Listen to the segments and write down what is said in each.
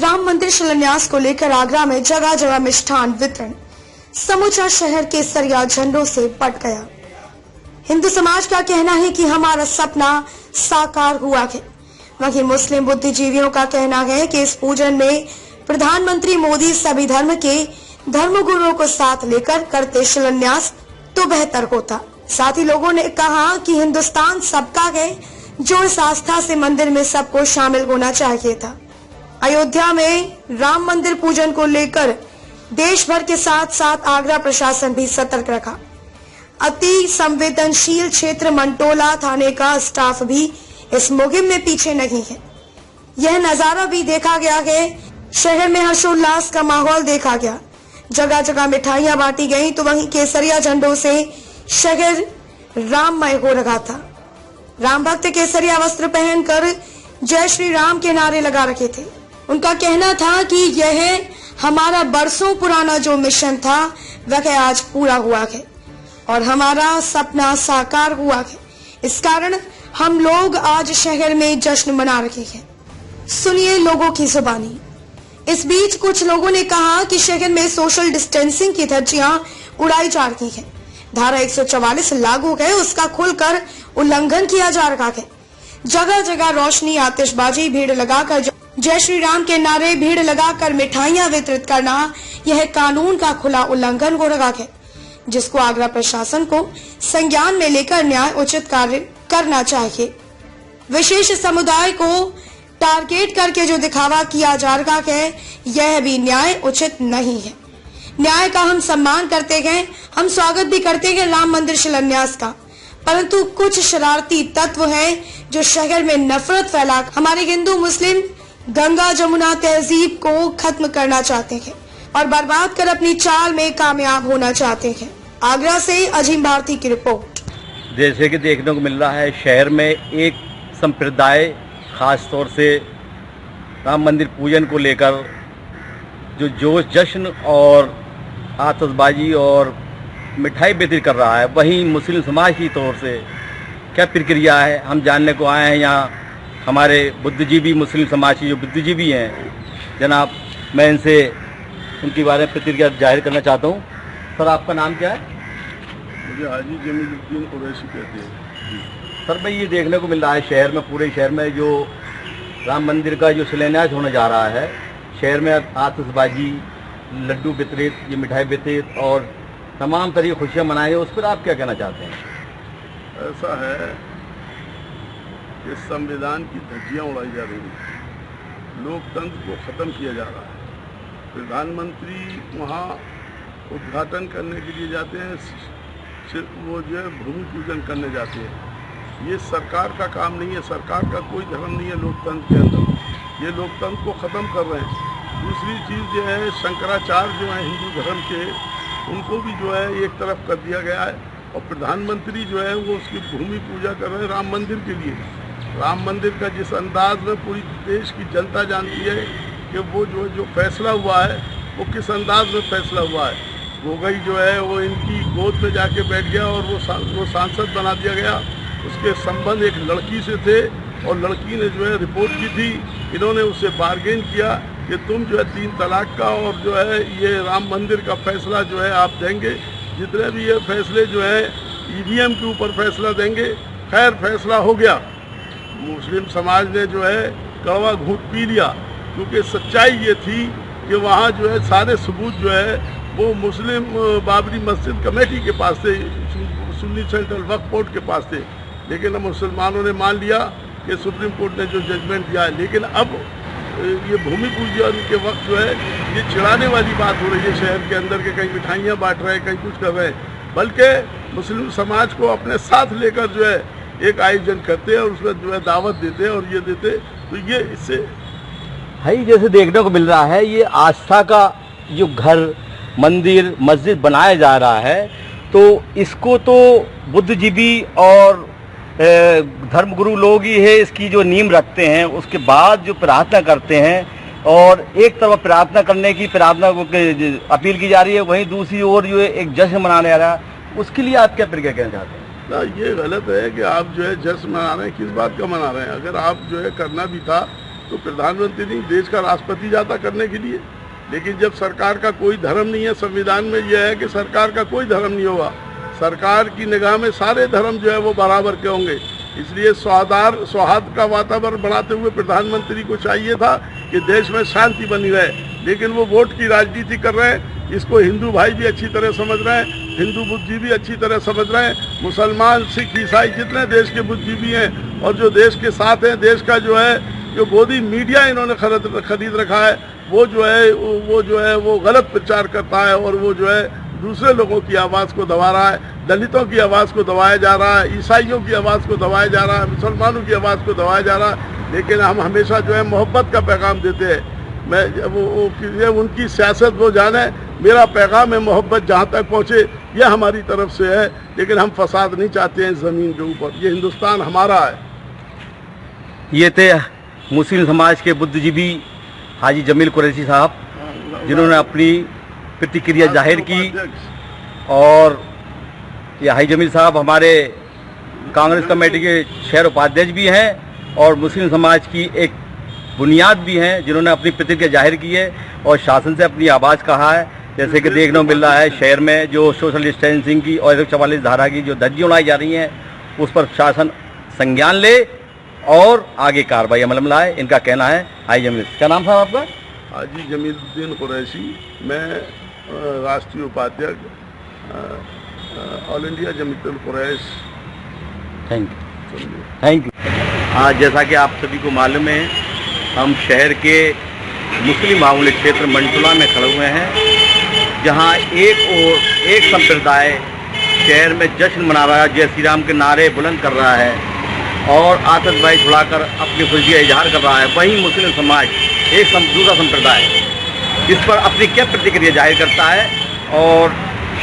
राम मंदिर शिलान्यास को लेकर आगरा में जगह जगह मिष्ठान वितरण, समूचा शहर केसरिया झंडों से पट गया। हिंदू समाज का कहना है कि हमारा सपना साकार हुआ है। वहीं मुस्लिम बुद्धिजीवियों का कहना है कि इस पूजन में प्रधानमंत्री मोदी सभी धर्म के धर्मगुरुओं को साथ लेकर करते शिलान्यास तो बेहतर होता। साथ ही लोगों ने कहा कि हिंदुस्तान सबका है, जो इस आस्था से मंदिर में सबको शामिल होना चाहिए था। अयोध्या में राम मंदिर पूजन को लेकर देश भर के साथ साथ आगरा प्रशासन भी सतर्क रखा। अति संवेदनशील क्षेत्र मंटोला थाने का स्टाफ भी इस मुहिम में पीछे नहीं है। यह नजारा भी देखा गया है। शहर में हर्षोल्लास का माहौल देखा गया। जगह जगह मिठाइयां बांटी गईं, तो वहीं केसरिया झंडों से शहर राममय हो रहा था। राम भक्त केसरिया वस्त्र पहनकर जय श्री राम के नारे लगा रखे थे। उनका कहना था कि यह हमारा बरसों पुराना जो मिशन था वह आज पूरा हुआ है और हमारा सपना साकार हुआ है। इस कारण हम लोग आज शहर में जश्न मना रहे हैं। सुनिए लोगों की जुबानी। इस बीच कुछ लोगों ने कहा कि शहर में सोशल डिस्टेंसिंग की धज्जियां उड़ाई जा रही हैं। धारा 144 लागू है, उसका खुलकर उल्लंघन किया जा रहा है। जगह जगह रोशनी, आतिशबाजी, भीड़ लगाकर जय श्री राम के नारे, भीड़ लगाकर मिठाइयां वितरित करना, यह कानून का खुला उल्लंघन हो रहा है, जिसको आगरा प्रशासन को संज्ञान में लेकर न्याय उचित कार्य करना चाहिए। विशेष समुदाय को टारगेट करके जो दिखावा किया जा रहा है, यह भी न्याय उचित नहीं है। न्याय का हम सम्मान करते हैं, हम स्वागत भी करते हैं राम मंदिर शिलान्यास का, परंतु कुछ शरारती तत्व हैं जो शहर में नफरत फैला हमारे हिंदू मुस्लिम गंगा जमुना तहजीब को खत्म करना चाहते हैं और बर्बाद कर अपनी चाल में कामयाब होना चाहते हैं। आगरा से अजीम भारती की रिपोर्ट। जैसे कि देखने को मिल रहा है, शहर में एक संप्रदाय खास तौर से राम मंदिर पूजन को लेकर जो जोश जश्न और आतिशबाजी और मिठाई वितरित कर रहा है, वहीं मुस्लिम समाज की तौर से क्या प्रक्रिया है हम जानने को आए हैं। यहाँ हमारे बुद्धिजीवी मुस्लिम समाज के जो बुद्धिजीवी हैं, जनाब, मैं इनसे उनके बारे में प्रतिक्रिया जाहिर करना चाहता हूँ। सर, आपका नाम क्या है? मुझे हाजी जमीलुद्दीन कुरैशी कहते हैं। सर, भाई ये देखने को मिल रहा है शहर में, पूरे शहर में जो राम मंदिर का जो शिलान्यास होने जा रहा है, शहर में आतिशबाजी, लड्डू वितरित, ये मिठाई वितरित और तमाम तरह की खुशियाँ मनाई, उस पर आप क्या कहना चाहते हैं? ऐसा है कि संविधान की धज्जियाँ उड़ाई जा रही हैं, लोकतंत्र को ख़त्म किया जा रहा है। प्रधानमंत्री वहाँ उद्घाटन करने के लिए जाते हैं, सिर्फ वो जो है भूमि पूजन करने जाते हैं। ये सरकार का काम नहीं है, सरकार का कोई धर्म नहीं है लोकतंत्र के अंदर। ये लोकतंत्र को ख़त्म कर रहे हैं। दूसरी चीज़ जो है, शंकराचार्य जो है हिंदू धर्म के, उनको भी जो है एक तरफ कर दिया गया है और प्रधानमंत्री जो है वो उसकी भूमि पूजा कर रहे हैं राम मंदिर के लिए। राम मंदिर का जिस अंदाज में पूरी देश की जनता जानती है कि वो जो फैसला हुआ है वो किस अंदाज में फैसला हुआ है। गोगई जो है वो इनकी गोद में जाके बैठ गया और वो सांसद बना दिया गया। उसके संबंध एक लड़की से थे और लड़की ने जो है रिपोर्ट की थी। इन्होंने उससे बार्गेन किया कि तुम जो है 3 तलाक का और जो है ये राम मंदिर का फैसला जो है आप देंगे। जितने भी ये फैसले जो है ईवीएम के ऊपर फैसला देंगे। खैर, फैसला हो गया। मुस्लिम समाज ने जो है कड़वा घूंट पी लिया, क्योंकि सच्चाई ये थी कि वहाँ जो है सारे सबूत जो है वो मुस्लिम बाबरी मस्जिद कमेटी के पास थे, सुन्नी सेंट्रल वक्फ बोर्ड के पास थे। लेकिन अब मुसलमानों ने मान लिया कि सुप्रीम कोर्ट ने जो जजमेंट दिया है। लेकिन अब ये भूमि पूजन के वक्त जो है ये चिढ़ाने वाली बात हो रही है शहर के अंदर के, कहीं मिठाइयाँ बांट रहे हैं, कहीं कुछ कर रहे हैं, बल्कि मुस्लिम समाज को अपने साथ लेकर जो है एक आयोजन करते हैं और उसमें जो है दावत देते हैं और ये देते। तो ये इससे भाई जैसे देखने को मिल रहा है, ये आस्था का जो घर, मंदिर, मस्जिद बनाया जा रहा है, तो इसको तो बुद्धिजीवी और धर्मगुरु लोग ही है इसकी जो नींव रखते हैं। उसके बाद जो प्रार्थना करते हैं और एक तरफ प्रार्थना करने की अपील की जा रही है, वहीं दूसरी ओर जो है एक जश्न मनाने जा रहा है, उसके लिए आप क्या प्रतिक्रिया कहना चाहते हैं? ना, ये गलत है कि आप जो है जश्न मना रहे हैं। किस बात का मना रहे हैं? अगर आप जो है करना भी था तो प्रधानमंत्री नहीं, देश का राष्ट्रपति जाता करने के लिए। लेकिन जब सरकार का कोई धर्म नहीं है, संविधान में यह है कि सरकार का कोई धर्म नहीं होगा, सरकार की निगाह में सारे धर्म जो है वो बराबर के होंगे। इसलिए सौहार्द का वातावरण बनाते हुए प्रधानमंत्री को चाहिए था कि देश में शांति बनी रहे, लेकिन वो वोट की राजनीति कर रहे हैं। इसको हिंदू भाई भी अच्छी तरह समझ रहे हैं, हिंदू बुद्धिजीवी अच्छी तरह समझ रहे हैं, मुसलमान, सिख, ईसाई जितने देश के बुद्धिजीवी हैं और जो देश के साथ हैं, देश का जो गोदी मीडिया इन्होंने खरीद रखा है, वो वो गलत प्रचार करता है और वो जो है दूसरे लोगों की आवाज़ को दबा रहा है, दलितों की आवाज़ को दबाया जा रहा है, ईसाइयों की आवाज़ को दबाया जा रहा है, मुसलमानों की आवाज़ को दबाया जा रहा है। लेकिन हम हमेशा जो है मोहब्बत का पैगाम देते हैं। मैं वो उनकी सियासत वो जाने, मेरा पैगाम है मोहब्बत जहाँ तक पहुँचे, यह हमारी तरफ से है। लेकिन हम फसाद नहीं चाहते हैं ज़मीन के ऊपर, ये हिंदुस्तान हमारा है। ये थे मुस्लिम समाज के बुद्धिजीवी हाजी जमील कुरैशी साहब, जिन्होंने अपनी प्रतिक्रिया जाहिर की। और ये हाजी जमील साहब हमारे कांग्रेस कमेटी के शहर उपाध्यक्ष भी हैं और मुस्लिम समाज की एक बुनियाद भी हैं, जिन्होंने अपनी प्रतिक्रिया जाहिर की है और शासन से अपनी आवाज़ कहा है। जैसे कि देखने को मिल रहा है शहर में जो सोशल डिस्टेंसिंग की और 144 धारा की जो धज्जियां उड़ाई जा रही हैं, उस पर शासन संज्ञान ले और आगे कार्रवाई अमल में लाए, इनका कहना है। हाजी जमील, क्या नाम साहब आपका? हाजी जमीलुद्दीन कुरैशी, मैं राष्ट्रीय उपाध्यक्ष all India Jamiatul Quresh. Thank you. आज जैसा कि आप सभी को मालूम है, हम शहर के मुस्लिम बाहुल्य क्षेत्र मंटोला में खड़े हुए हैं, जहां एक संप्रदाय शहर में जश्न मना रहा है, जय श्री राम के नारे बुलंद कर रहा है और आतशबाजी छुड़ाकर अपनी खुशी का इजहार कर रहा है। वहीं मुस्लिम समाज दूसरा संप्रदाय इस पर अपनी क्या प्रतिक्रिया जाहिर करता है और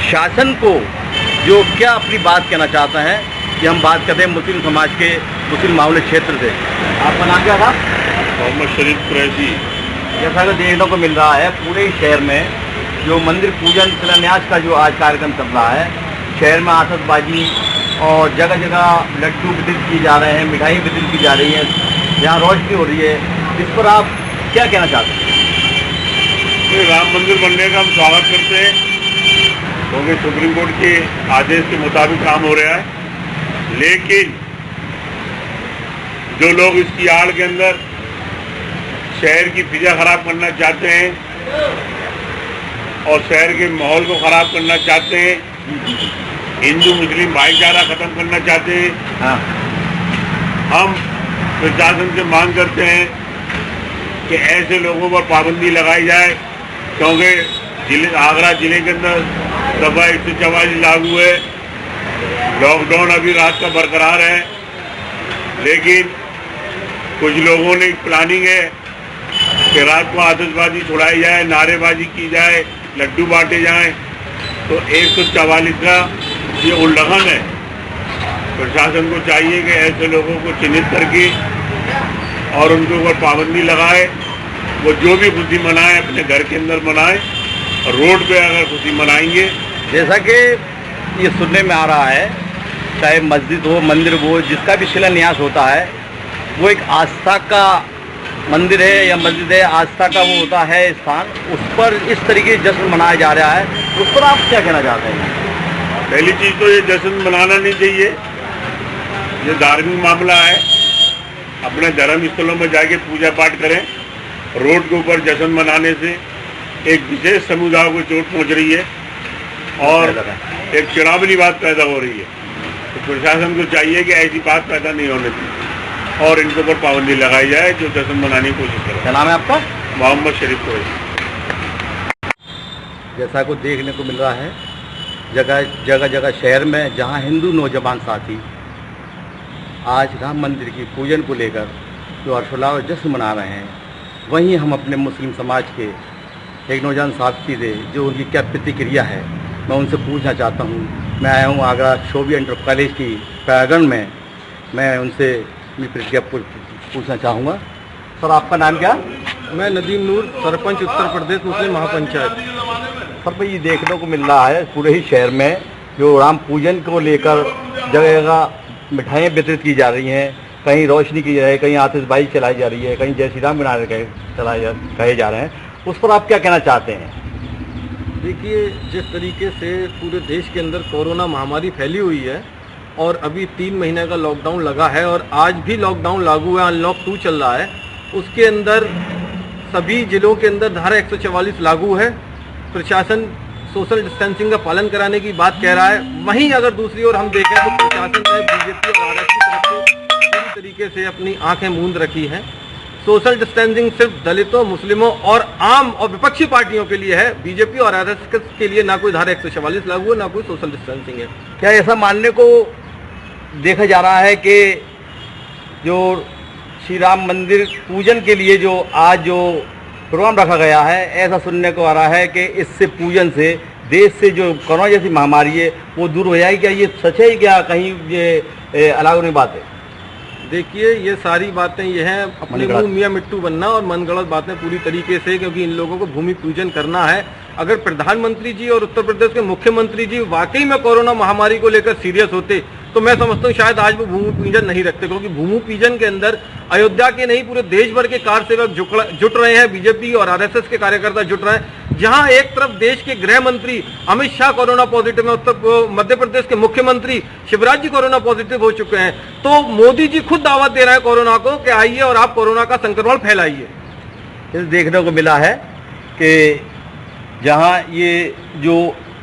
शासन को जो क्या अपनी बात कहना चाहता है, कि हम बात करते हैं मुस्लिम समाज के मुस्लिम बाहुल्य क्षेत्र से। आपका नाम क्या था? मोहम्मद शरीफ कुरैशी। जैसा कि देखने को मिल रहा है पूरे शहर में जो मंदिर पूजन शिलान्यास का जो आज कार्यक्रम चल रहा है, शहर में आतशबाजी और जगह जगह लड्डू वितरित किए जा रहे हैं, मिठाई वितरित की जा रही है, यहाँ रोशनी हो रही है, इस पर आप क्या कहना चाहते हैं? राम मंदिर बनने का हम स्वागत करते हैं, क्योंकि सुप्रीम कोर्ट के आदेश के मुताबिक काम हो रहा है। लेकिन जो लोग इसकी आड़ के अंदर शहर की फिजा खराब करना चाहते हैं और शहर के माहौल को खराब करना चाहते हैं, हिंदू मुस्लिम भाईचारा खत्म करना चाहते हैं, हम प्रशासन से मांग करते हैं कि ऐसे लोगों पर पाबंदी लगाई जाए, क्योंकि आगरा जिले के अंदर दफा 144 लागू है, लॉकडाउन अभी रात का बरकरार है। लेकिन कुछ लोगों ने प्लानिंग है कि रात को आतिशबाजी छुड़ाई जाए, नारेबाजी की जाए, लड्डू बांटे जाएं, तो 144 का ये उल्लंघन है। प्रशासन को चाहिए कि ऐसे लोगों को चिन्हित करके और उनके ऊपर पाबंदी लगाए। वो जो भी खुशी मनाए अपने घर के अंदर मनाए, और रोड पे अगर खुशी मनाएंगे। जैसा कि ये सुनने में आ रहा है, चाहे मस्जिद हो, मंदिर हो, जिसका भी शिलान्यास होता है, वो एक आस्था का मंदिर है या मस्जिद है, आस्था का वो होता है स्थान, उस पर इस तरीके से जश्न मनाया जा रहा है, उस पर आप क्या कहना चाहते हैं? पहली चीज़ तो ये जश्न मनाना नहीं चाहिए, ये धार्मिक मामला है। अपने धर्म स्थलों में जाके पूजा पाठ करें। रोड के ऊपर जश्न मनाने से एक विशेष समुदाय को चोट पहुंच रही है और एक चिड़ावनी बात पैदा हो रही है। तो प्रशासन को चाहिए कि ऐसी बात पैदा नहीं होने दी और इनके ऊपर पाबंदी लगाई जाए जो जश्न मनाने की कोशिश करें। क्या नाम है आपका? मोहम्मद शरीफ कुरैशी। जैसा को देखने को मिल रहा है जगह जगह शहर में, जहां हिंदू नौजवान साथी आज राम मंदिर की पूजन को लेकर जो हर्षोल्लास और जश्न मना रहे हैं, वहीं हम अपने मुस्लिम समाज के एक नौजवान साथी थे जो उनकी क्या प्रतिक्रिया है, मैं उनसे पूछना चाहता हूँ। मैं आया हूँ आगरा शोभी इंटर कॉलेज की प्रांगण में, मैं उनसे अपनी प्रतिक्रिया पूछना चाहूँगा। सर, आपका नाम क्या? मैं नदीम नूर, सरपंच उत्तर प्रदेश मुस्लिम महापंचायत। सर भाई, ये देखने को मिल रहा है पूरे ही शहर में जो राम पूजन को लेकर जगह जगह मिठाइयाँ वितरित की जा रही हैं, कहीं रोशनी की जा रही है, कहीं आतिशबाजी चलाई जा रही है, कहीं जय श्री राम के नारे कहे जा रहे हैं, उस पर आप क्या कहना चाहते हैं? देखिए, जिस तरीके से पूरे देश के अंदर कोरोना महामारी फैली हुई है और अभी 3 महीने का लॉकडाउन लगा है और आज भी लॉकडाउन लागू है, अनलॉक 2 चल रहा है, उसके अंदर सभी जिलों के अंदर धारा 144 लागू है। प्रशासन सोशल डिस्टेंसिंग का पालन कराने की बात कह रहा है। वहीं अगर दूसरी ओर हम देखें तो प्रशासन ने बीजेपी और आरएसएस की तरफ से पूरी तरीके से अपनी आंखें मूंद रखी हैं। सोशल डिस्टेंसिंग सिर्फ दलितों, मुस्लिमों और आम और विपक्षी पार्टियों के लिए है। बीजेपी और आरएसएस के लिए ना कोई धारा 144 लागू है, ना कोई सोशल डिस्टेंसिंग है। क्या ऐसा मानने को देखा जा रहा है कि जो श्री राम मंदिर पूजन के लिए जो आज जो प्रोग्राम रखा गया है, ऐसा सुनने को आ रहा है कि इससे पूजन से देश से जो कोरोना जैसी महामारी है वो दूर हो जाएगी? क्या ये सच है, क्या कहीं ये अलग नहीं बात है? देखिए, ये सारी बातें ये हैं अपने मुंह मियां मिट्टू बनना और मनगढ़ंत बातें पूरी तरीके से, क्योंकि इन लोगों को भूमि पूजन करना है। अगर प्रधानमंत्री जी और उत्तर प्रदेश के मुख्यमंत्री जी वाकई में कोरोना महामारी को लेकर सीरियस होते तो मैं समझता हूँ शायद आज वो भूमि पूजन नहीं रखते, क्योंकि भूमि पूजन के अंदर अयोध्या के नहीं पूरे देश भर के कार सेवक जुट रहे हैं, बीजेपी और आरएसएस के कार्यकर्ता जुट रहे हैं। जहां एक तरफ देश के गृह मंत्री अमित शाह कोरोना पॉजिटिव है, मध्य प्रदेश के मुख्यमंत्री शिवराज जी कोरोना पॉजिटिव हो चुके हैं, तो मोदी जी खुद दावत दे रहे हैं कोरोना को कि आइए और आप कोरोना का संक्रमण फैलाइए। देखने को मिला है कि जहां ये जो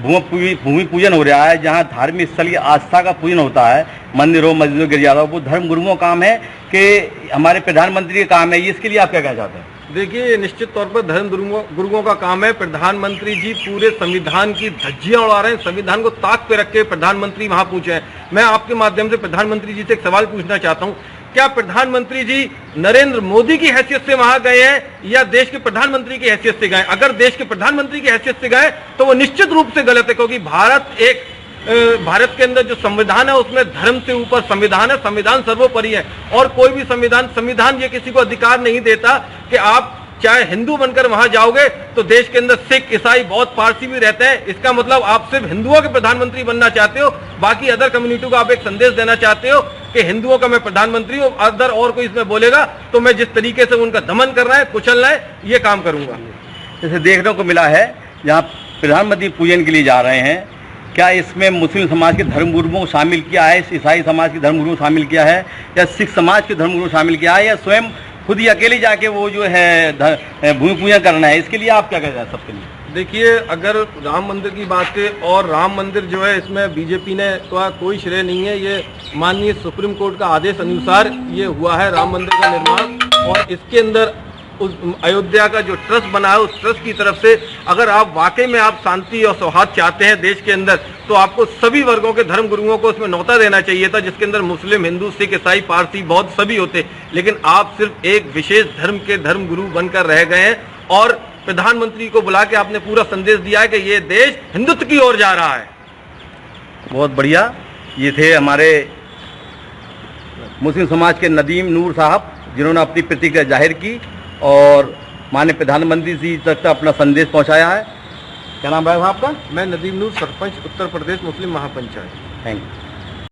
भूमि पूजन हो रहा है, जहां धार्मिक स्थल की आस्था का पूजन होता है, मंदिरों मस्जिदों गिरजारों, वो धर्म गुरुओं का काम है कि हमारे प्रधानमंत्री का काम है? इसके लिए आप क्या कहना चाहते हैं? देखिए, ये निश्चित तौर पर धर्म गुरुओं का काम है। प्रधानमंत्री जी पूरे संविधान की धज्जियां उड़ा रहे हैं, संविधान को ताक पे रख के प्रधानमंत्री वहां पहुंचे हैं। मैं आपके माध्यम से प्रधानमंत्री जी से एक सवाल पूछना चाहता हूं, क्या प्रधानमंत्री जी नरेंद्र मोदी की हैसियत से वहां गए हैं या देश के प्रधानमंत्री की हैसियत से गए? अगर देश के प्रधानमंत्री की हैसियत से गए तो वो निश्चित रूप से गलत है, क्योंकि भारत के अंदर जो संविधान है उसमें धर्म से ऊपर संविधान है, संविधान सर्वोपरि है। और कोई भी संविधान ये किसी को अधिकार नहीं देता कि आप चाहे हिंदू बनकर वहां जाओगे तो देश के अंदर सिख, ईसाई, बौद्ध, पारसी भी रहते हैं। इसका मतलब आप सिर्फ हिंदुओं के प्रधानमंत्री बनना चाहते हो, बाकी अदर कम्युनिटी को आप एक संदेश देना चाहते हो कि हिंदुओं का मैं प्रधानमंत्री हूं, अदर और कोई इसमें बोलेगा तो मैं जिस तरीके से उनका दमन करना है, कुचलना है, ये काम करूंगा। जैसे देखने को मिला है जहाँ प्रधानमंत्री पूजन के लिए जा रहे हैं, क्या इसमें मुस्लिम समाज के धर्मगुरुओं को शामिल किया है, ईसाई समाज के धर्मगुरुओं को शामिल किया है, या सिख समाज के धर्मगुरुओं को शामिल किया है, या स्वयं खुद ही अकेले जाके वो जो है भूमि पूजन करना है? इसके लिए आप क्या कहते हैं सबके लिए? देखिए, अगर राम मंदिर की बात है और राम मंदिर जो है इसमें बीजेपी ने तो कोई श्रेय नहीं है, ये माननीय सुप्रीम कोर्ट का आदेश अनुसार ये हुआ है राम मंदिर का निर्माण। और इसके अंदर उस अयोध्या का जो ट्रस्ट बना है उस ट्रस्ट की तरफ से अगर आप वाकई में आप शांति और सौहार्द चाहते हैं देश के अंदर, तो आपको सभी वर्गों के धर्म गुरुओं को उसमें न्योता देना चाहिए था, जिसके अंदर मुस्लिम, हिंदू, सिख, ईसाई, पारसी, बौद्ध सभी होते। लेकिन आप सिर्फ एक विशेष धर्म के धर्म गुरु बनकर रह गए हैं और प्रधानमंत्री को बुला के आपने पूरा संदेश दिया है कि ये देश हिंदुत्व की ओर जा रहा है। बहुत बढ़िया। ये थे हमारे मुस्लिम समाज के नदीम नूर साहब, जिन्होंने अपनी प्रतिक्रिया जाहिर की और माननीय प्रधानमंत्री जी तक अपना संदेश पहुंचाया है। क्या नाम है आपका? मैं Nadeem Noor, sarpanch, Uttar Pradesh Muslim Mahapanchayat. Thank you.